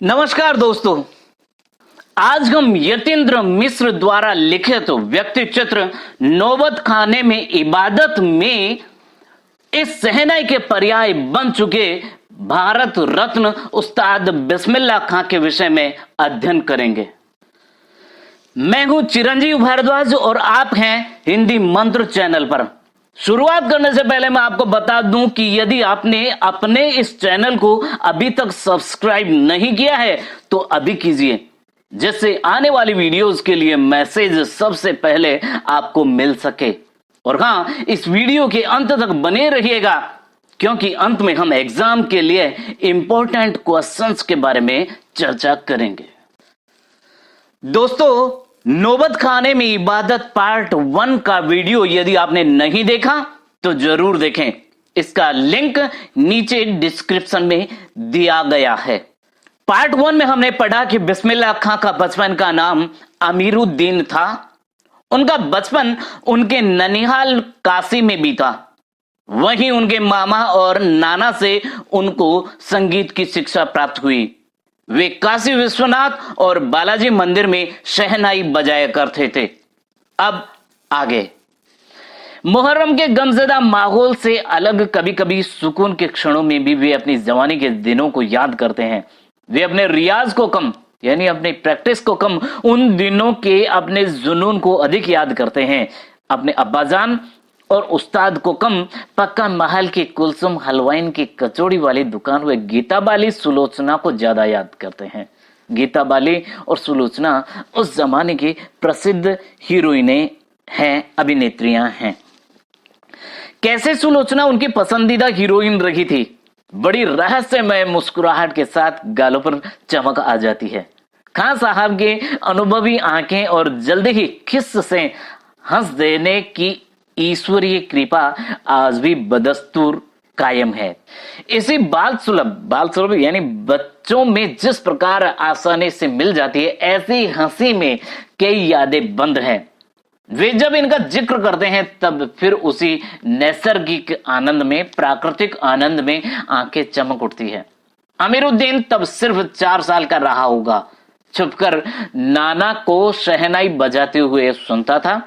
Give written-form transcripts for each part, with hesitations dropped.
नमस्कार दोस्तों, आज हम यतीन्द्र मिश्र द्वारा लिखित व्यक्ति चित्र नौबत खाने में इबादत में इस शहनाई के पर्याय बन चुके भारत रत्न उस्ताद बिस्मिल्लाह खां के विषय में अध्ययन करेंगे। मैं हूं चिरंजीव भारद्वाज और आप हैं हिंदी मंत्र चैनल पर। शुरुआत करने से पहले मैं आपको बता दूं कि यदि आपने अपने इस चैनल को अभी तक सब्सक्राइब नहीं किया है तो अभी कीजिए, जिससे आने वाली वीडियोस के लिए मैसेज सबसे पहले आपको मिल सके। और हां, इस वीडियो के अंत तक बने रहिएगा, क्योंकि अंत में हम एग्जाम के लिए इंपॉर्टेंट क्वेश्चंस के बारे में चर्चा करेंगे। दोस्तों, नौबत खाने में इबादत पार्ट 1 का वीडियो यदि आपने नहीं देखा तो जरूर देखें। इसका लिंक नीचे डिस्क्रिप्शन में दिया गया है। पार्ट 1 में हमने पढ़ा कि बिस्मिल्लाह खां का बचपन का नाम अमीरुद्दीन था। उनका बचपन उनके ननिहाल काशी में बीता। वहीं उनके मामा और नाना से उनको संगीत की शिक्षा प्राप्त हुई। वे काशी विश्वनाथ और बालाजी मंदिर में शहनाई बजाया करते थे। अब आगे, मुहर्रम के गमज़दा माहौल से अलग कभी कभी सुकून के क्षणों में भी वे अपनी जवानी के दिनों को याद करते हैं। वे अपने रियाज को कम, यानी अपनी प्रैक्टिस को कम, उन दिनों के अपने जुनून को अधिक याद करते हैं। अपने अब्बाजान और उस्ताद को कम, पक्का महल की कुलसुम हलवाइन की कचौड़ी वाली दुकान व गीता बाली सुलोचना को ज्यादा याद करते हैं। गीता बाली और सुलोचना उस जमाने की प्रसिद्ध हीरोइनें हैं, अभिनेत्रियां हैं। कैसे सुलोचना उनकी पसंदीदा हीरोइन रही थी। बड़ी रहस्यमय मुस्कुराहट के साथ गालों पर चमक आ जाती है। खान साहब के अनुभवी आंखें और जल्दी ही खिस से हंस देने की ईश्वरीय कृपा आज भी बदस्तूर कायम है। इसी बाल सुलभ यानी बच्चों में जिस प्रकार आसानी से मिल जाती है, ऐसी हंसी में कई यादें बंद हैं। वे जब इनका जिक्र करते हैं तब फिर उसी नैसर्गिक आनंद में, प्राकृतिक आनंद में आंखें चमक उठती है। अमीरुद्दीन तब सिर्फ 4 साल का रहा होगा। छुपकर नाना को शहनाई बजाते हुए सुनता था।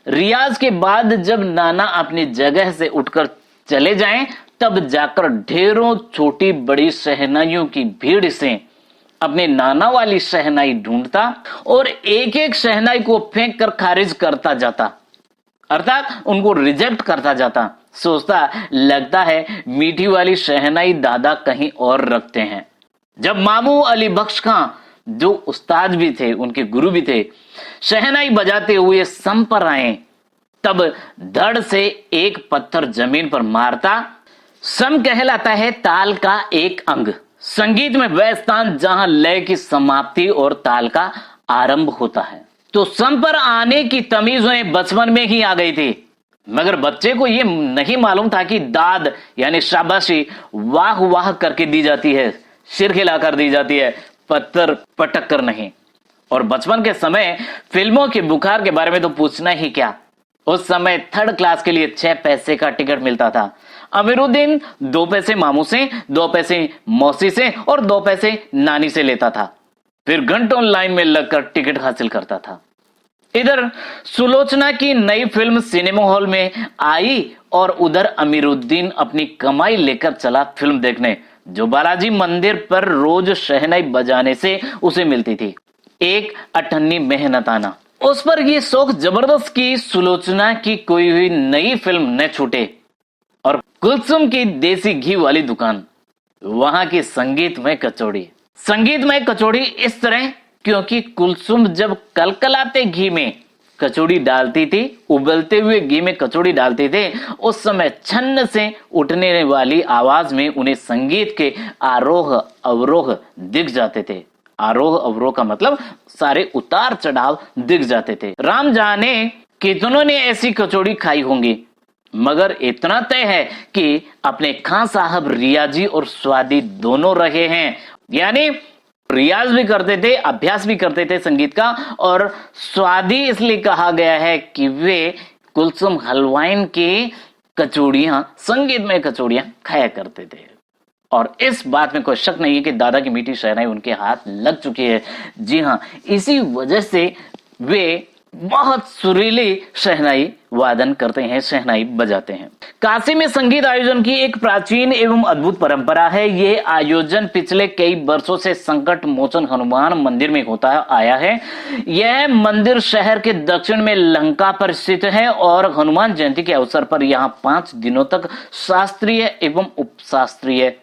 रियाज के बाद जब नाना अपनी जगह से उठकर चले जाएं, तब जाकर ढेरों छोटी बड़ी शहनाइयों की भीड़ से अपने नाना वाली शहनाई ढूंढता और एक एक शहनाई को फेंक कर खारिज करता जाता, अर्थात उनको रिजेक्ट करता जाता। सोचता लगता है मीठी वाली शहनाई दादा कहीं और रखते हैं। जब मामू अली बख्श खां, जो उस्ताद भी थे, उनके गुरु भी थे, शहनाई बजाते हुए सम पर आए, तब धड़ से एक पत्थर जमीन पर मारता। सम कहलाता है ताल का एक अंग। संगीत में वह स्थान जहां लय की समाप्ति और ताल का आरंभ होता है। तो सम पर आने की तमीज उन्हें बचपन में ही आ गई थी, मगर बच्चे को यह नहीं मालूम था कि दाद यानी शाबाशी वाह वाह करके दी जाती है, सिर हिलाकर दी जाती है, पत्थर पटक कर नहीं। और बचपन के समय फिल्मों के बुखार के बारे में तो पूछना ही क्या। उस समय 3rd क्लास के लिए 6 पैसे का टिकट मिलता था। अमीरुद्दीन 2 पैसे मामू से, 2 पैसे मौसी से और 2 पैसे नानी से लेता था। फिर घंटों लाइन में लगकर टिकट हासिल करता था। इधर सुलोचना की नई फिल्म सिनेमा हॉल में आई और उधर अमीरुद्दीन अपनी कमाई लेकर चला फिल्म देखने, जो बालाजी मंदिर पर रोज शहनाई बजाने से उसे मिलती थी। एक अठन्नी मेहनताना। उस पर यह शौक जबरदस्त कि सुलोचना की कोई हुई नई फिल्म न छूटे। और कुलसुम की देसी घी वाली दुकान, वहां की संगीतमय कचौड़ी इस तरह क्योंकि कुलसुम जब कलकलाते घी में कचौड़ी डालती थी, उबलते हुए घी में कचौड़ी डालते थे, उस समय छन्न से उठने वाली आवाज में उन्हें संगीत के आरोह अवरोह दिख जाते थे। आरोह अवरोह का मतलब सारे उतार चढ़ाव दिख जाते थे। राम जाने कितनों ने ऐसी कचौड़ी खाई होंगी, मगर इतना तय है कि अपने खान साहब रियाजी और स्वादी दोनों रहे हैं। यानी रियाज भी करते थे, अभ्यास भी करते थे संगीत का, और स्वादी इसलिए कहा गया है कि वे कुलसुम हलवाइन की कचौड़ियां, संगीतमय कचौड़ियां खाया करते थे। और इस बात में कोई शक नहीं है कि दादा की मीठी शहनाई उनके हाथ लग चुकी है। जी हाँ, इसी वजह से वे बहुत सुरीली शहनाई वादन करते हैं, शहनाई बजाते हैं। काशी में संगीत आयोजन की एक प्राचीन एवं अद्भुत परंपरा है। ये आयोजन पिछले कई वर्षों से संकट मोचन हनुमान मंदिर में होता आया है। यह मंदिर शहर के दक्षिण में लंका पर स्थित है और हनुमान जयंती के अवसर पर यहाँ 5 दिनों तक शास्त्रीय एवं उपशास्त्रीय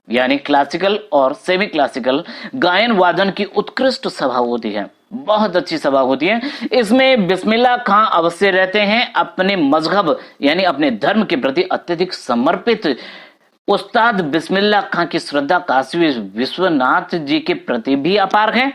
यानी क्लासिकल और सेमी क्लासिकल गायन वादन की उत्कृष्ट सभा होती है। बहुत अच्छी सभा होती है। इसमें बिस्मिल्लाह खां अवश्य रहते हैं। अपने मजहब यानी अपने धर्म के प्रति अत्यधिक समर्पित उस्ताद बिस्मिल्लाह खां की श्रद्धा काशी विश्वनाथ जी के प्रति भी अपार है।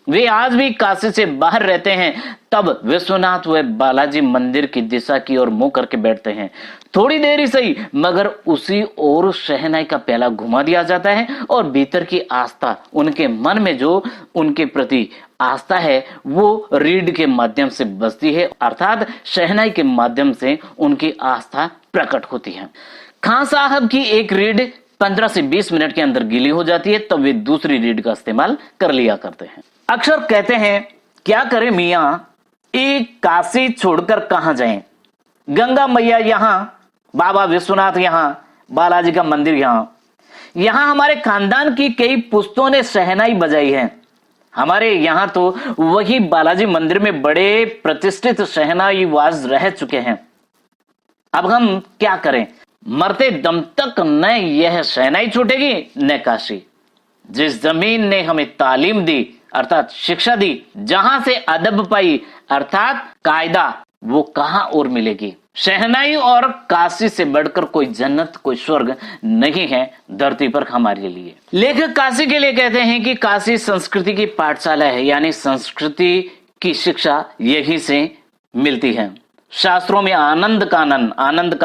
वे आज भी काशी से बाहर रहते हैं, तब विश्वनाथ व बालाजी मंदिर की दिशा की ओर मुंह करके बैठते हैं। थोड़ी देर ही सही, मगर उसी ओर शहनाई का प्याला घुमा दिया जाता है और भीतर की आस्था, उनके मन में जो उनके प्रति आस्था है वो रीड के माध्यम से बसती है, अर्थात शहनाई के माध्यम से उनकी आस्था प्रकट होती है। खां साहब की एक रीड 15 से 20 मिनट के अंदर गीली हो जाती है, तब वे दूसरी रीड का इस्तेमाल कर लिया करते हैं। अक्सर कहते हैं, क्या करें मियां, एक काशी छोड़कर कहां जाएं? गंगा मैया यहां, बाबा विश्वनाथ यहां, बालाजी का मंदिर यहां हमारे खानदान की कई पुश्तों ने शहनाई बजाई है। हमारे यहां तो वही बालाजी मंदिर में बड़े प्रतिष्ठित शहनाईवाज रह चुके हैं। अब हम क्या करें? मरते दम तक न यह शहनाई छूटेगी न काशी। जिस जमीन ने हमें तालीम दी अर्थात शिक्षा दी, जहां से अदब पाई अर्थात कायदा, वो कहां और मिलेगी? शहनाई और काशी से बढ़कर कोई जन्नत कोई स्वर्ग नहीं है धरती पर हमारे लिए। लेखक काशी के लिए कहते हैं कि काशी संस्कृति की पाठशाला है, यानी संस्कृति की शिक्षा यहीं से मिलती है। शास्त्रों में आनंद का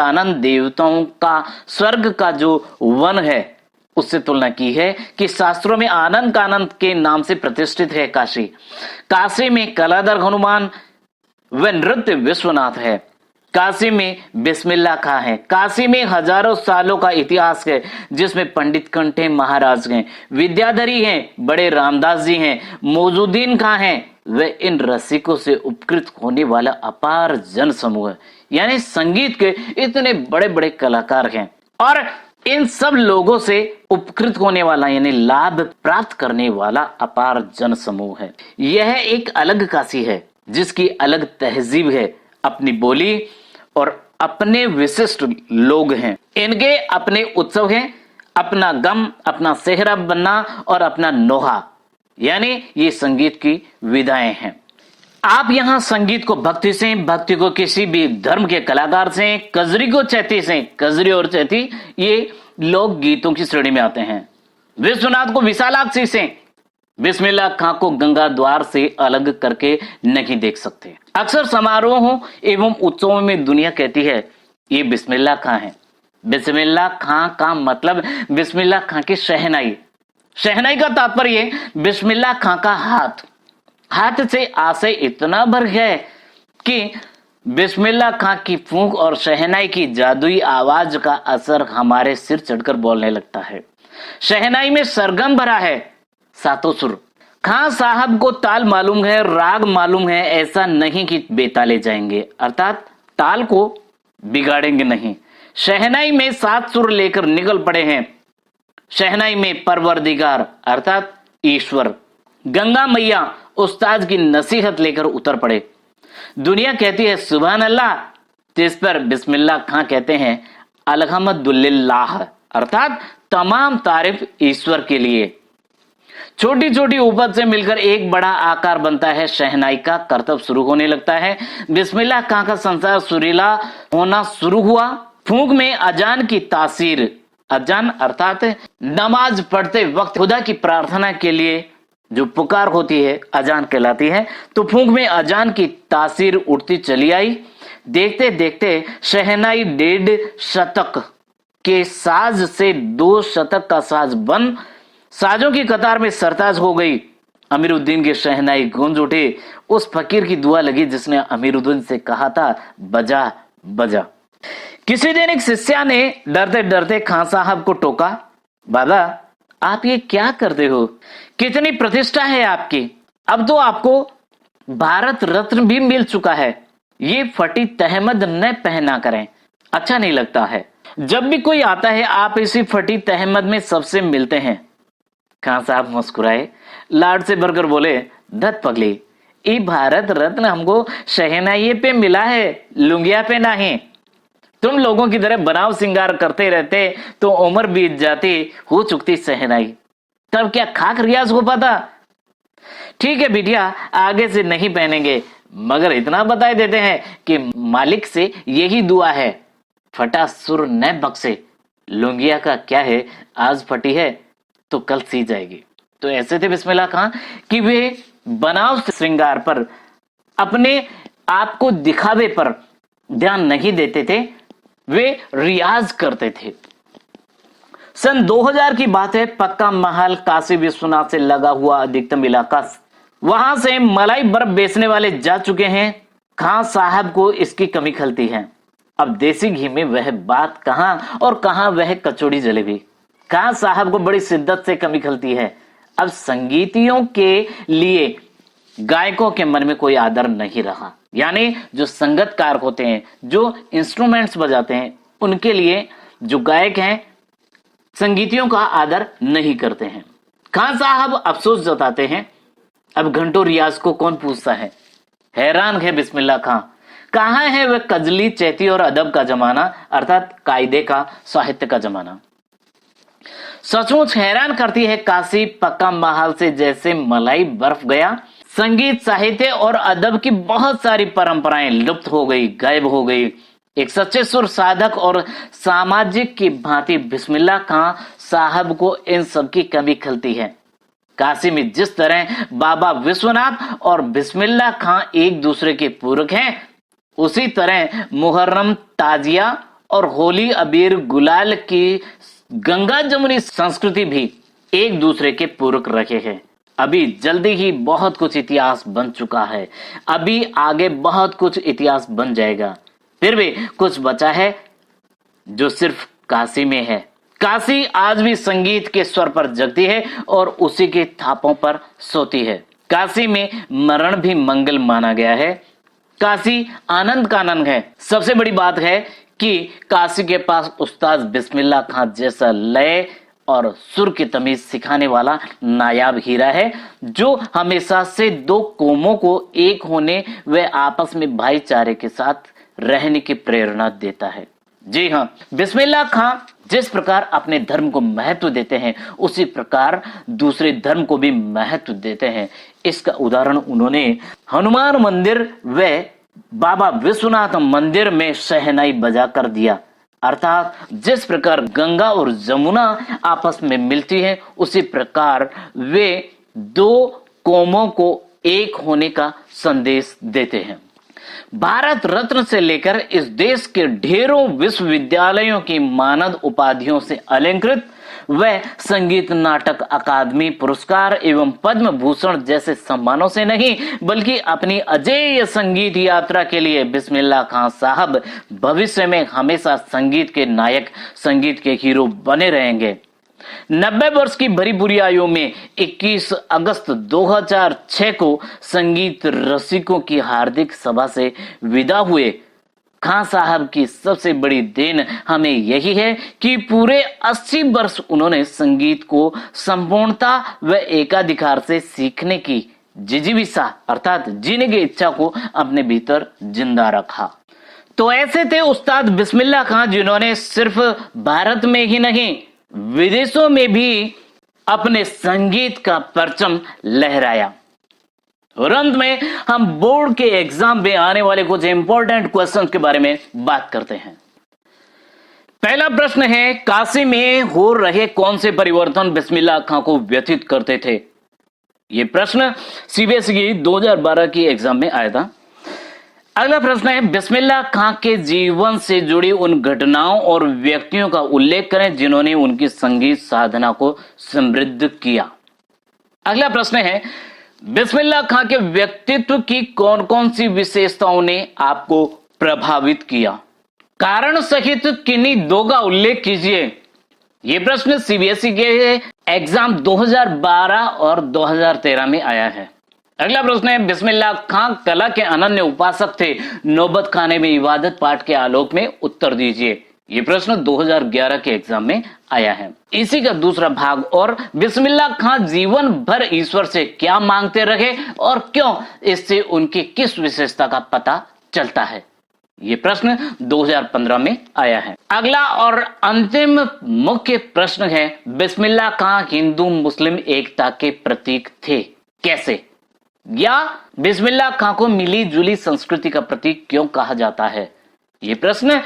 आनंद देवताओं का स्वर्ग का जो वन है उससे तुलना की है कि शास्त्रों में आनंद का आनंद के नाम से प्रतिष्ठित है काशी। काशी में कलाधर हनुमान व नृत्य विश्वनाथ है। काशी में बिस्मिल्लाह खां है। काशी में हजारों सालों का इतिहास है, जिसमें पंडित कंठे महाराज हैं, विद्याधरी हैं, बड़े रामदास जी हैं, मौजूदीन खां हैं। वे इन रसिकों से उपकृत होने वाला अपार जन समूह है, यानी संगीत के इतने बड़े बड़े कलाकार हैं और इन सब लोगों से उपकृत होने वाला यानी लाभ प्राप्त करने वाला अपार जन समूह है। यह एक अलग काशी है जिसकी अलग तहजीब है, अपनी बोली और अपने विशिष्ट लोग हैं। इनके अपने उत्सव हैं, अपना गम, अपना सेहरा बनना और अपना नोहा, यानी ये संगीत की विधाएं हैं। आप यहाँ संगीत को भक्ति से, भक्ति को किसी भी धर्म के कलाकार से, कजरी को चैती से, कजरी और चैती ये लोक गीतों की श्रेणी में आते हैं। विश्वनाथ को विशालाक्षी से, बिस्मिल्लाह खां को गंगा द्वार से अलग करके नहीं देख सकते। अक्सर समारोहों एवं उत्सवों में दुनिया कहती है ये बिस्मिल्लाह खां है। बिस्मिल्लाह खां का मतलब बिस्मिल्लाह खां की शहनाई। शहनाई का तात्पर्य बिस्मिल्लाह खां का हाथ से आशय इतना भर गया कि बिस्मिल्लाह खां की फूंक और शहनाई की जादुई आवाज का असर हमारे सिर चढ़कर बोलने लगता है। शहनाई में सरगम भरा है, सातों सुर। खां साहब को ताल मालूम है, राग मालूम है, ऐसा नहीं कि बेताले जाएंगे, अर्थात ताल को बिगाड़ेंगे नहीं। शहनाई में 7 सुर लेकर निकल पड़े हैं। शहनाई में परवरदिगार अर्थात ईश्वर, गंगा मैया उस्ताद की नसीहत लेकर उतर पड़े। दुनिया कहती है सुभान अल्लाह, जिस पर बिस्मिल्लाह खां कहते हैं अल्हम्दुलिल्लाह, अर्थात तमाम तारीफ ईश्वर के लिए। छोटी छोटी उपज से मिलकर एक बड़ा आकार बनता है। शहनाई का करतब शुरू होने लगता है। बिस्मिल्लाह खां का संसार सुरीला होना शुरू हुआ। फूंक में अजान की तासीर, अजान अर्थात नमाज पढ़ते वक्त खुदा की प्रार्थना के लिए जो पुकार होती है अजान कहलाती है। तो फूंक में अजान की तासीर उठती चली आई। देखते देखते शहनाई 1.5 शतक के साज से 2 शतक का साज बन साजों की कतार में सरताज हो गई। अमीरुद्दीन की शहनाई गूंज उठे। उस फकीर की दुआ लगी जिसने अमीरुद्दीन से कहा था बजा बजा। किसी दिन एक शिष्या ने डरते डरते खां साहब को टोका, बाबा आप ये क्या करते हो, कितनी प्रतिष्ठा है आपकी, अब तो आपको भारत रत्न भी मिल चुका है, ये फटी तहमद न पहना करें, अच्छा नहीं लगता है। जब भी कोई आता है आप इसी फटी तहमद में सबसे मिलते हैं। खान साहब मुस्कुराए, लाड से भरकर बोले, धत पगली, ये भारत रत्न हमको शहनाई पे मिला है, लुंगिया पे नहीं। तुम लोगों की तरह बनाव सिंगार करते रहते तो उम्र बीत जाती, हो चुकती शहनाई, तब क्या खाक रियाज हो पाता। ठीक है बिटिया, आगे से नहीं पहनेंगे, मगर इतना बता देते हैं कि मालिक से यही दुआ है, फटा सुर न बख्शे। लुंगिया का क्या है, आज फटी है तो कल सी जाएगी। तो ऐसे थे बिस्मिल्लाह खां कि वे बनाव श्रृंगार पर, अपने आप को दिखावे पर ध्यान नहीं देते थे, वे रियाज करते थे। सन 2000 की बात है, पक्का महल काशी विश्वनाथ से लगा हुआ अधिकतम इलाका, वहां से मलाई बर्फ बेचने वाले जा चुके हैं। खां साहब को इसकी कमी खलती है। अब देसी घी में वह बात कहां और कहां वह कचौड़ी जलेबी। खां साहब को बड़ी शिद्दत से कमी खलती है। अब संगीतियों के लिए गायकों के मन में कोई आदर नहीं रहा, यानी जो संगतकार होते हैं, जो इंस्ट्रूमेंट्स बजाते हैं, उनके लिए जो गायक हैं संगीतियों का आदर नहीं करते हैं। खान साहब अफसोस जताते हैं, अब घंटों रियाज को कौन पूछता है। हैरान है बिस्मिल्लाह खां, कहां है वह कजली चैती और अदब का जमाना, अर्थात कायदे का, साहित्य का जमाना। सचमुच हैरान करती है काशी पक्का महल से जैसे मलाई बर्फ गया। संगीत, साहित्य और अदब की बहुत सारी परंपराएं लुप्त हो गई, गायब हो गई। एक सच्चे सुर साधक और सामाजिक की भांति बिस्मिल्लाह खां साहब को इन सब की कमी खलती है। काशी में जिस तरह बाबा विश्वनाथ और बिस्मिल्लाह खां एक दूसरे के पूरक हैं, उसी तरह मुहर्रम, ताजिया और होली, अबीर, गुलाल की गंगा जमुनी संस्कृति भी एक दूसरे के पूरक रखे हैं। अभी जल्दी ही बहुत कुछ इतिहास बन चुका है, अभी आगे बहुत कुछ इतिहास बन जाएगा। फिर भी कुछ बचा है जो सिर्फ काशी में है। काशी आज भी संगीत के स्वर पर जगती है और उसी के थापों पर सोती है। काशी में मरण भी मंगल माना गया है। काशी आनंद का आनंद है। सबसे बड़ी बात है कि काशी के पास उस्ताद बिस्मिल्लाह खां जैसा लय और सुर की तमीज सिखाने वाला नायाब हीरा है, जो हमेशा से दो कौमों को एक होने व आपस में भाईचारे के साथ रहने की प्रेरणा देता है। जी हाँ, बिस्मिल्लाह खां जिस प्रकार अपने धर्म को महत्व देते हैं, उसी प्रकार दूसरे धर्म को भी महत्व देते हैं। इसका उदाहरण उन्होंने हनुमान मंदिर व बाबा विश्वनाथ मंदिर में शहनाई बजा कर दिया। अर्थात जिस प्रकार गंगा और जमुना आपस में मिलती है, उसी प्रकार वे दो कौमों को एक होने का संदेश देते हैं। भारत रत्न से लेकर इस देश के ढेरों विश्वविद्यालयों की मानद उपाधियों से अलंकृत व संगीत नाटक अकादमी पुरस्कार एवं पद्म भूषण जैसे सम्मानों से नहीं, बल्कि अपनी अजेय संगीत यात्रा के लिए बिस्मिल्लाह खां साहब भविष्य में हमेशा संगीत के नायक, संगीत के हीरो बने रहेंगे। 90 वर्ष की भरी बुरी आयु में 21 अगस्त 2006 को संगीत रसिकों की हार्दिक सभा से विदा हुए खां साहब की सबसे बड़ी देन हमें यही है कि पूरे 80 वर्ष उन्होंने संगीत को संपूर्णता व एकाधिकार से सीखने की जिजीविषा अर्थात जीने की इच्छा को अपने भीतर जिंदा रखा। तो ऐसे थे उस्ताद बिस्मिल्लाह खां, जिन्होंने सिर्फ भारत में ही नहीं विदेशों में भी अपने संगीत का परचम लहराया। और अंत में हम बोर्ड के एग्जाम में आने वाले कुछ इंपॉर्टेंट क्वेश्चंस के बारे में बात करते हैं। पहला प्रश्न है, काशी में हो रहे कौन से परिवर्तन बिस्मिल्लाह खां को व्यथित करते थे? यह प्रश्न सीबीएसई की 2012 की एग्जाम में आया था। अगला प्रश्न है, बिस्मिल्लाह खां के जीवन से जुड़ी उन घटनाओं और व्यक्तियों का उल्लेख करें जिन्होंने उनकी संगीत साधना को समृद्ध किया। अगला प्रश्न है, बिस्मिल्लाह खां के व्यक्तित्व की कौन कौन सी विशेषताओं ने आपको प्रभावित किया? कारण सहित किन्हीं दो का उल्लेख कीजिए। ये प्रश्न सीबीएसई के एग्जाम 2012 और 2013 में आया है। अगला प्रश्न है, बिस्मिल्लाह खां कला के अनन्य उपासक थे, नौबत खाने में इबादत पाठ के आलोक में उत्तर दीजिए। ये प्रश्न 2011 के एग्जाम में आया है। इसी का दूसरा भाग, और बिस्मिल्लाह खां जीवन भर ईश्वर से क्या मांगते रहे और क्यों, इससे उनकी किस विशेषता का पता चलता है। ये प्रश्न 2015 में आया है। अगला और अंतिम मुख्य प्रश्न है, बिस्मिल्लाह खां हिंदू मुस्लिम एकता के प्रतीक थे, कैसे, या बिस्मिल्लाह खां को मिली जुली संस्कृति का प्रतीक क्यों कहा जाता है। ये प्रश्न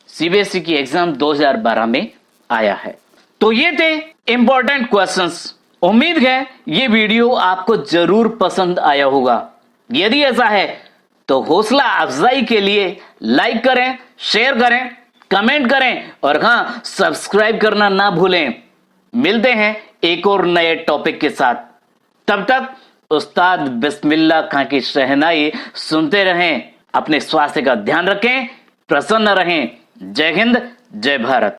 सीबीएसई की एग्जाम 2012 में आया है। तो ये थे इंपॉर्टेंट क्वेश्चंस। उम्मीद है ये वीडियो आपको जरूर पसंद आया होगा। यदि ऐसा है तो हौसला अफजाई के लिए लाइक करें, शेयर करें, कमेंट करें और हां, सब्सक्राइब करना ना भूलें। मिलते हैं एक और नए टॉपिक के साथ। तब तक उस्ताद बिस्मिल्लाह खां की शहनाई सुनते रहें। अपने स्वास्थ्य का ध्यान रखें, प्रसन्न रहें। जय हिंद, जय भारत।